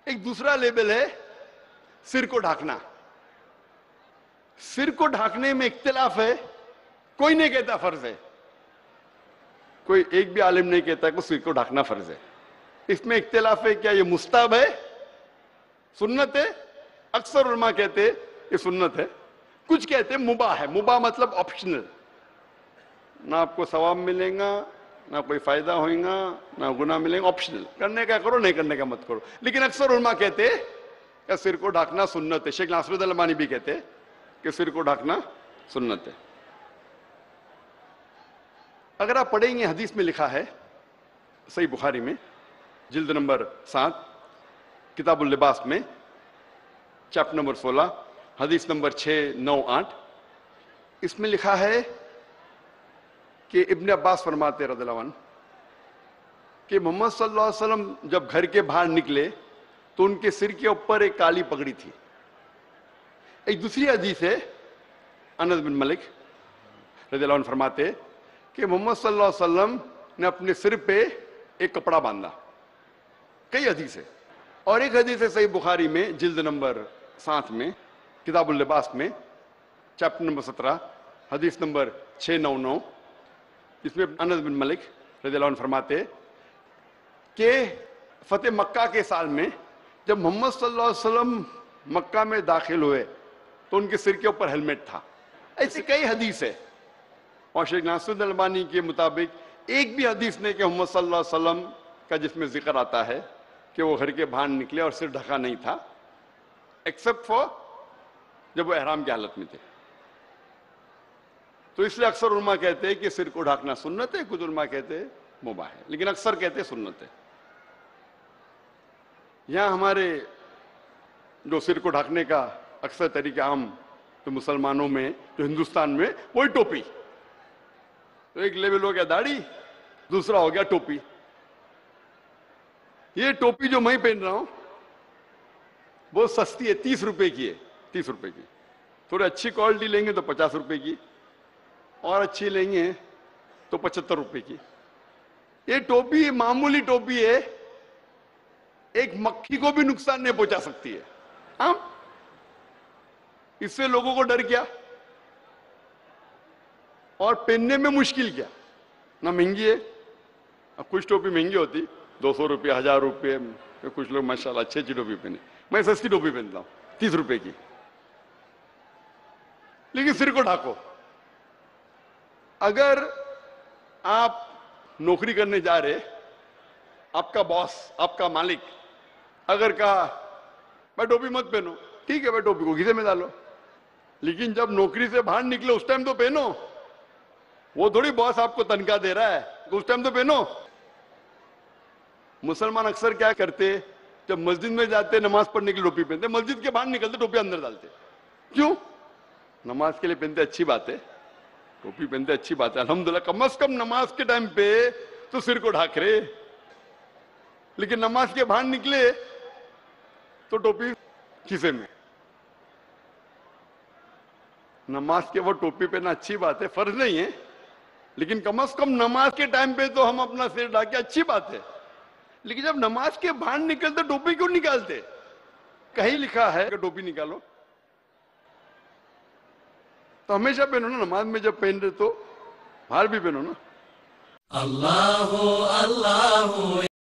ایک دوسرا لیبل ہے سر کو ڈھانکنا. سر کو ڈھانکنے میں اختلاف ہے, کوئی نہیں کہتا فرض ہے, کوئی ایک بھی عالم نہیں کہتا کہ سر کو ڈھانکنا فرض ہے. اس میں اختلاف ہے, کیا یہ مستحب ہے, سنت ہے؟ اکثر علماء کہتے یہ سنت ہے, کچھ کہتے مباح ہے. مباح مطلب آپشنل, نہ آپ کو ثواب ملے گا, نہ کوئی فائدہ ہوئے گا, نہ گناہ ملیں گا, آپشنل, کرنے کا کرو, نہیں کرنے کا مت کرو. لیکن اکثر علماء کہتے کہ سر کو ڈھانکنا سنت ہے. شیخ ناصر الدین البانی بھی کہتے کہ سر کو ڈھانکنا سنت ہے. اگر آپ پڑھیں گے حدیث میں لکھا ہے صحیح بخاری میں جلد نمبر 7 کتاب اللباس میں چیپٹر نمبر 16 حدیث نمبر 698, اس میں لکھا ہے کہ ابن عباس فرماتے رضی اللہ عنہ کہ محمد صلی اللہ علیہ وسلم جب گھر کے باہر نکلے تو ان کے سر کے اوپر ایک کالی پگڑی تھی. ایک دوسری حدیث ہے, انس بن مالک رضی اللہ عنہ فرماتے کہ محمد صلی اللہ علیہ وسلم نے اپنے سر پہ ایک کپڑا باندھا. کئی حدیث ہے, اور ایک حدیث ہے صحیح بخاری میں جلد نمبر 7 میں کتاب اللباس میں چیپٹر نمبر 17 حدیث نمبر 699, جس میں انس بن مالک رضی اللہ عنہ فرماتے کہ فتح مکہ کے سال میں جب محمد صلی اللہ علیہ وسلم مکہ میں داخل ہوئے تو ان کے سر کے اوپر ہیلمٹ تھا. ایسی کئی حدیث ہے, اور شیخ ناصر الدین البانی کے مطابق ایک بھی حدیث نہیں کہ محمد صلی اللہ علیہ وسلم کا جس میں ذکر آتا ہے کہ وہ گھر کے باہر نکلے اور سر ڈھکا نہیں تھا, ایکسپٹ فار جب وہ احرام کی حالت میں تھے. تو اس لیے اکثر علماء کہتے ہیں کہ سر کو ڈھانکنا سنت ہے, کچھ علماء کہتے ہیں مباح ہے, لیکن اکثر کہتے ہیں سنت ہے. یہاں ہمارے جو سر کو ڈھانکنے کا اکثر طریقہ عام جو مسلمانوں میں جو ہندوستان میں وہی ٹوپی. تو ایک لیول ہو گیا داڑھی, دوسرا ہو گیا ٹوپی. یہ ٹوپی جو میں پہن رہا ہوں بہت سستی ہے, 30 روپے کی ہے, 30 روپے کی. تھوڑی اچھی کوالٹی لیں گے تو 50 روپے کی, اور اچھی لیں گے تو 75 روپے کی. یہ ٹوپی معمولی ٹوپی ہے, ایک مکھی کو بھی نقصان نہیں پہنچا سکتی ہے. ہاں, اس سے لوگوں کو ڈر کیا, اور پہننے میں مشکل کیا, نہ مہنگی ہے. اب کچھ ٹوپی مہنگی ہوتی 200 روپے 1000 روپے, کچھ لوگ ماشاءاللہ اچھی ٹوپی پہنے. میں سستی ٹوپی پہنتا ہوں 30 روپے کی. لیکن سر کو ڈھانکو. اگر آپ نوکری کرنے جا رہے, آپ کا باس, آپ کا مالک اگر کہا میں ٹوپی مت پہنو, ٹھیک ہے, میں ٹوپی کو گھیسے میں ڈالو, لیکن جب نوکری سے باہر نکلے اس ٹائم تو پہنو. وہ تھوڑی باس آپ کو تنخواہ دے رہا ہے, اس ٹائم تو پہنو. مسلمان اکثر کیا کرتے, جب مسجد میں جاتے نماز پڑھنے کے لیے ٹوپی پہنتے, مسجد کے باہر نکلتے ٹوپی اندر ڈالتے. کیوں؟ نماز کے لیے پہنتے اچھی بات ہے, ٹوپی پہنتے اچھی بات ہے الحمدللہ, کم از کم نماز کے ٹائم پہ تو سر کو ڈھانک رہے. لیکن نماز کے باہر نکلے تو ٹوپی کھیسے میں. نماز کے وہ ٹوپی پہننا اچھی بات ہے, فرض نہیں ہے, لیکن کم از کم نماز کے ٹائم پہ تو ہم اپنا سر ڈھانکے, اچھی بات ہے. لیکن جب نماز کے باہر نکلتے ٹوپی کیوں نکالتے؟ کہیں لکھا ہے کہ ٹوپی نکالو, تو ہمیشہ پہنو نا. نماز میں جب پہن رہے تو باہر بھی پہنو نا. اللہ اللہ